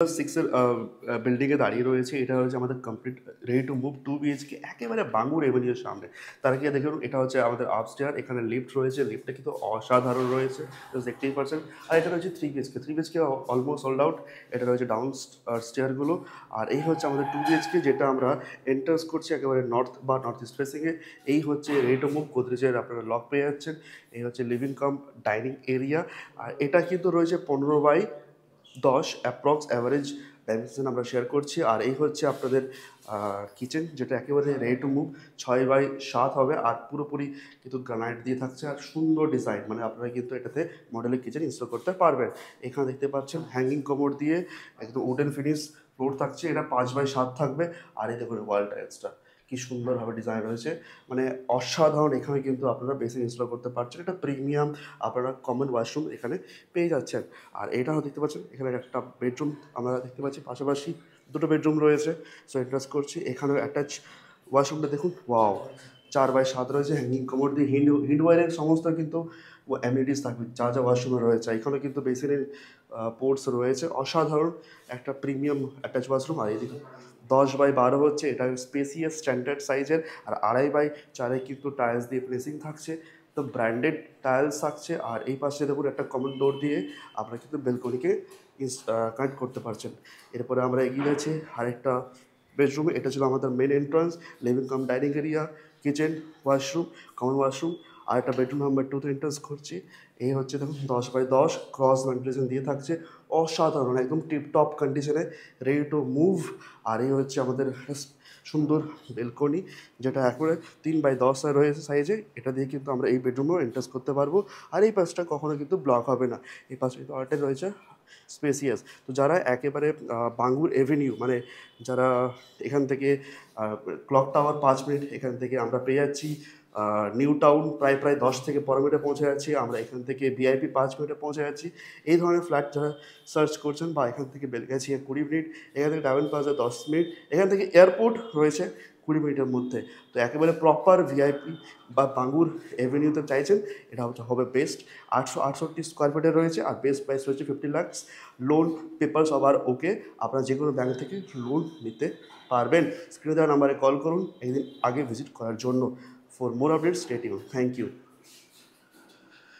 6 এর বিল্ডিংয়ে দাঁড়িয়ে রয়েছে। এটা হচ্ছে আমাদের complete ready to move 2 BHK একেবারে বাঙ্গুর এভিনিউর সামনে। তার আগে দেখুন এটা হচ্ছে আমাদের আপস্টেয়ার, এখানে লিফট রয়েছে, লিফটটা কিন্তু অসাধারণ রয়েছে, জাস্ট দেখতেই পাচ্ছেন। আর এটা রয়েছে 3 BHK, 3 BHK almost sold out. এটা রয়েছে ডাউন স্টেয়ারগুলো। আর এই হচ্ছে আমাদের 2 বিএইচকে, যেটা আমরা এন্টার্স করছি একেবারে নর্থ বা নর্থ ইস্ট ফেসিংয়ে। এই হচ্ছে রেডি টু মুভ, গোদরেজের আপনারা লক পেয়ে যাচ্ছেন। এই হচ্ছে লিভিং কাম ডাইনিং এরিয়া। আর এটা কিন্তু রয়েছে 15/10 অ্যাপ্রক্স অ্যাভারেজ ডাইমেনশন আমরা শেয়ার করছি। আর এই হচ্ছে আপনাদের কিচেন, যেটা একেবারে রেডি টু মুভ 6/7 হবে। আর পুরোপুরি কিন্তু গ্রানাইট দিয়ে থাকছে, আর সুন্দর ডিজাইন, মানে আপনারা কিন্তু এটাতে মডেলের কিচেন ইনস্টল করতে পারবেন। এখানে দেখতে পাচ্ছেন হ্যাঙ্গিং কমোড দিয়ে একদম উডেন ফিনিশ ফ্লোর থাকছে, এটা 5/7 থাকবে। আর এই দেখুন ওয়াল টাইলসটা কি সুন্দরভাবে ডিজাইন রয়েছে, মানে অসাধারণ। এখানে কিন্তু আপনারা বেসিন ইনস্টল করতে পারছেন, এটা প্রিমিয়াম আপনারা কমন ওয়াশরুম এখানে পেয়ে যাচ্ছেন। আর এটাও দেখতে পাচ্ছেন এখানে একটা বেডরুম আমরা দেখতে পাচ্ছি, পাশাপাশি দুটো বেডরুম রয়েছে। সো এন্ট্রান্স করছি, এখানেও অ্যাটাচ ওয়াশরুমটা দেখুন, ওয়াও, 4/7 রয়েছে, হ্যাঙ্গিং কমোড দিয়ে হিন্ডওয়ারের সমস্ত কিন্তু অ্যামিনিটিস থাকবে যা যা ওয়াশরুমে রয়েছে। এখানে কিন্তু বেসিনের পোর্টস রয়েছে, অসাধারণ একটা প্রিমিয়াম অ্যাটাচ ওয়াশরুম। আর এদিকে 10/12 হচ্ছে, এটা স্পেসিয়াস স্ট্যান্ডার্ড সাইজের। আর 2.5/4 কিন্তু টাইলস দিয়ে ফিনিশিং থাকছে, তো ব্র্যান্ডেড টাইলস থাকছে। আর এই পাশে দেখুন একটা কমন ডোর দিয়ে আপনারা কিন্তু বেলকনিকে কানেক্ট করতে পারছেন। এরপরে আমরা এগিয়ে যাচ্ছি আরেকটা বেডরুমে। এটা ছিল আমাদের main entrance, living cum dining area, kitchen, washroom, common washroom. আর একটা বেডরুম নাম্বার 2তে এন্ট্রান্স করছি। এই হচ্ছে দেখুন 10/10 ক্রস ভেন্টিলেশন দিয়ে থাকছে, অসাধারণ, একদম টিপটপ কন্ডিশনে, রেডি টু মুভ। আর এই হচ্ছে আমাদের সুন্দর বেলকনি, যেটা একবারে 3/10 রয়েছে সাইজে। এটা দিয়ে কিন্তু আমরা এই বেডরুমেও এন্টার করতে পারবো। আর এই পাশটা কখনো কিন্তু ব্লক হবে না, এই পাশে কিন্তু আরেকটা রয়েছে স্পেসিয়াস। তো যারা একেবারে বাঙ্গুর এভিনিউ, মানে যারা এখান থেকে ক্লক টাওয়ার 5 মিনিট এখান থেকে আমরা পেয়ে যাচ্ছি, নিউ টাউন প্রায় 10 থেকে 12 মিনিটে পৌঁছে যাচ্ছি, আমরা এখান থেকে ভিআইপি 5 মিনিটে পৌঁছে যাচ্ছি। এই ধরনের ফ্ল্যাট যারা সার্চ করছেন, বা এখান থেকে বেলগাছিয়া 20 মিনিট, এখান থেকে ডায়মন্ড প্লাজা 10 মিনিট, এখান থেকে এয়ারপোর্ট রয়েছে 20 মিনিটের মধ্যে। তো একেবারে প্রপার ভিআইপি বা বাঙ্গুর এভিনিউতে চাইছেন, এটা হবে বেস্ট। 868 স্কোয়ার ফিটে রয়েছে, আর বেস্ট প্রাইস রয়েছে 50 লাখ। লোন পেপার সবার ওকে, আপনারা যে কোনো ব্যাংক থেকে লোন নিতে পারবেন। স্ক্রিনে দেওয়া নাম্বারে কল করুন একদিন আগে ভিজিট করার জন্য। For more updates stay tuned. Thank you.